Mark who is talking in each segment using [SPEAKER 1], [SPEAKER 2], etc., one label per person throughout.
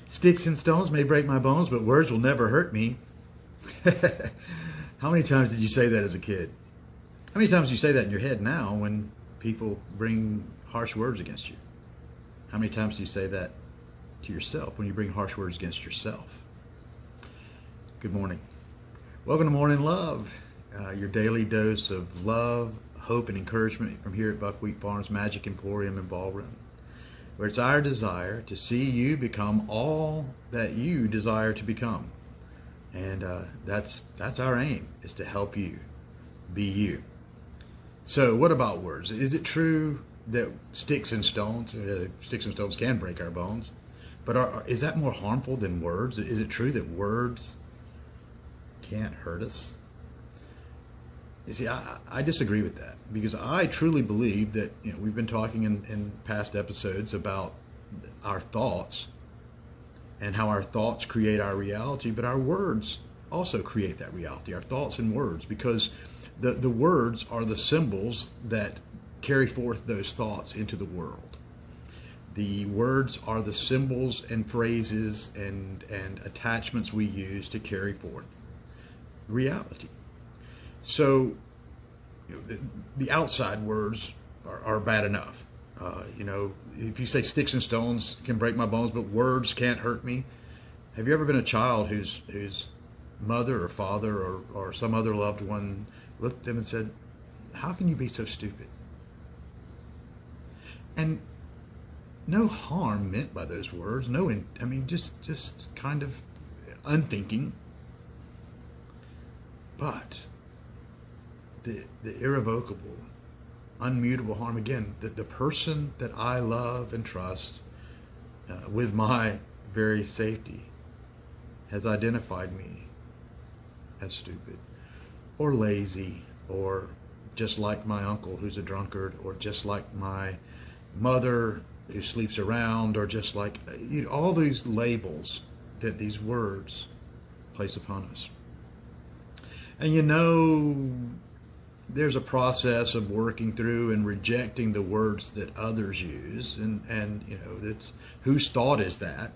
[SPEAKER 1] Sticks and stones may break my bones, but words will never hurt me. How many times did you say that as a kid? How many times do you say that in your head now when people bring harsh words against you? How many times do you say that to yourself when you bring harsh words against yourself? Good morning. Welcome to Morning Love, your daily dose of love, hope, and encouragement from here at Buckwheat Farms Magic Emporium and Ballroom, where it's our desire to see you become all that you desire to become. And that's our aim, is to help you be you. So what about words? Is it true that sticks and stones can break our bones? But is that more harmful than words? Is it true that words can't hurt us? You see, I disagree with that, because I truly believe that, we've been talking in past episodes about our thoughts and how our thoughts create our reality, but our words also create that reality, our thoughts and words, because the words are the symbols that carry forth those thoughts into the world. The words are the symbols and phrases and attachments we use to carry forth reality. So, the outside words are bad enough. If you say sticks and stones can break my bones, but words can't hurt me. Have you ever been a child whose mother or father or some other loved one looked at them and said, "How can you be so stupid?" And no harm meant by those words. Just kind of unthinking. But the irrevocable, unmutable harm, again, that the person that I love and trust with my very safety has identified me as stupid or lazy, or just like my uncle who's a drunkard, or just like my mother who sleeps around, or just like all these labels that these words place upon us. And there's a process of working through and rejecting the words that others use, and that's whose thought is that.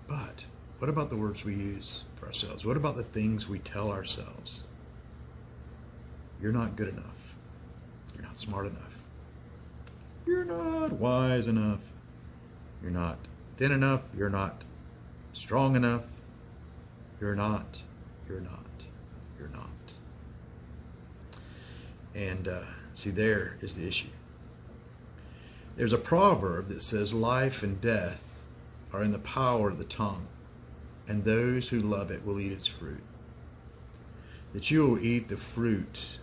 [SPEAKER 1] But what about the words we use for ourselves? What about the things we tell ourselves? You're not good enough. You're not smart enough. You're not wise enough. You're not thin enough. You're not strong enough. You're not. You're not. You're not. And see, there is the issue. There's a proverb that says life and death are in the power of the tongue, and those who love it will eat its fruit. That you will eat the fruit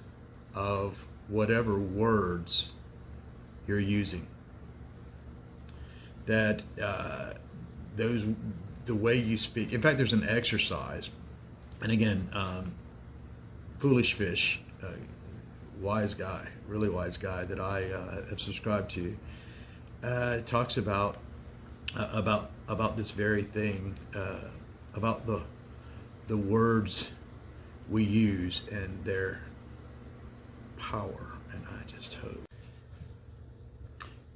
[SPEAKER 1] of whatever words you're using. That the way you speak. In fact, there's an exercise, and again, Foolish Fish, wise guy, really wise guy that I have subscribed to, talks about this very thing, about the words we use and their power. And I just hope.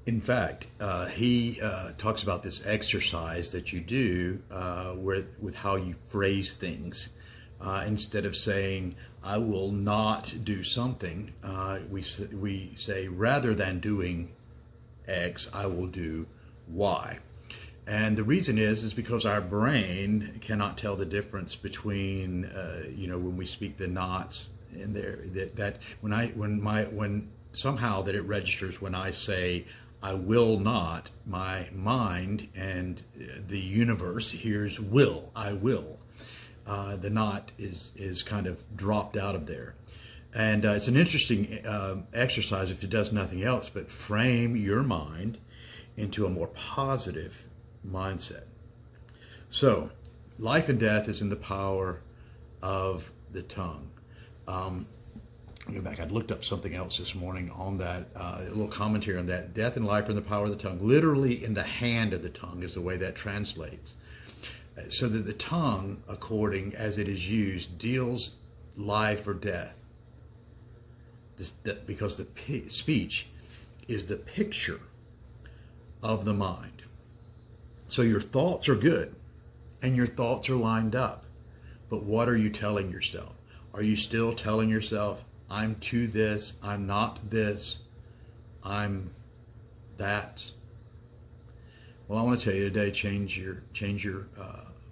[SPEAKER 1] In fact, he talks about this exercise that you do with how you phrase things. Instead of saying, "I will not do something," we say, rather than doing X, "I will do Y." And the reason is because our brain cannot tell the difference between, when we speak the nots in there, that when somehow that it registers when I say, "I will not," my mind and the universe hears will, I will. The knot is kind of dropped out of there. And it's an interesting exercise if it does nothing else but frame your mind into a more positive mindset. So, life and death is in the power of the tongue. Go back, I looked up something else this morning on that, a little commentary on that. Death and life are in the power of the tongue. Literally in the hand of the tongue is the way that translates. So that the tongue, according as it is used, deals life or death. Because the speech is the picture of the mind. So your thoughts are good and your thoughts are lined up. But what are you telling yourself? Are you still telling yourself, I'm to this, I'm not this, I'm that? Well, I want to tell you today, change your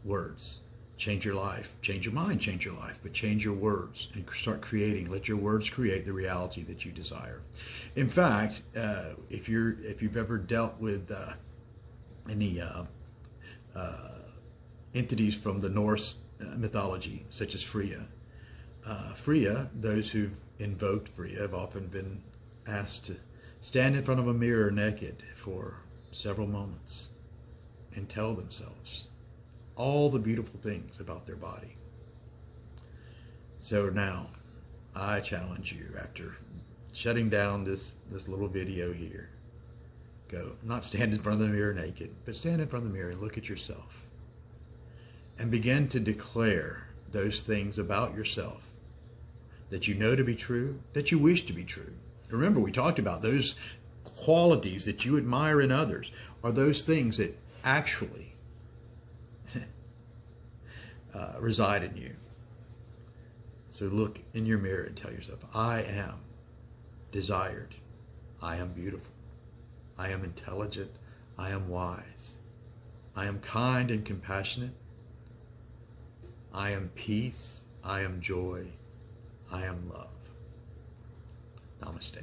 [SPEAKER 1] words, change your life, change your mind, change your life, but change your words and start creating. Let your words create the reality that you desire. In fact, if you've ever dealt with any entities from the Norse mythology, such as Freya. Freya, those who've invoked Freya have often been asked to stand in front of a mirror naked for several moments and tell themselves all the beautiful things about their body. So now, I challenge you, after shutting down this little video here, go, not stand in front of the mirror naked, but stand in front of the mirror and look at yourself and begin to declare those things about yourself that you know to be true, that you wish to be true. Remember, we talked about those qualities that you admire in others are those things that actually reside in you. So look in your mirror and tell yourself, I am desired. I am beautiful. I am intelligent. I am wise. I am kind and compassionate. I am peace. I am joy. I am love. Namaste.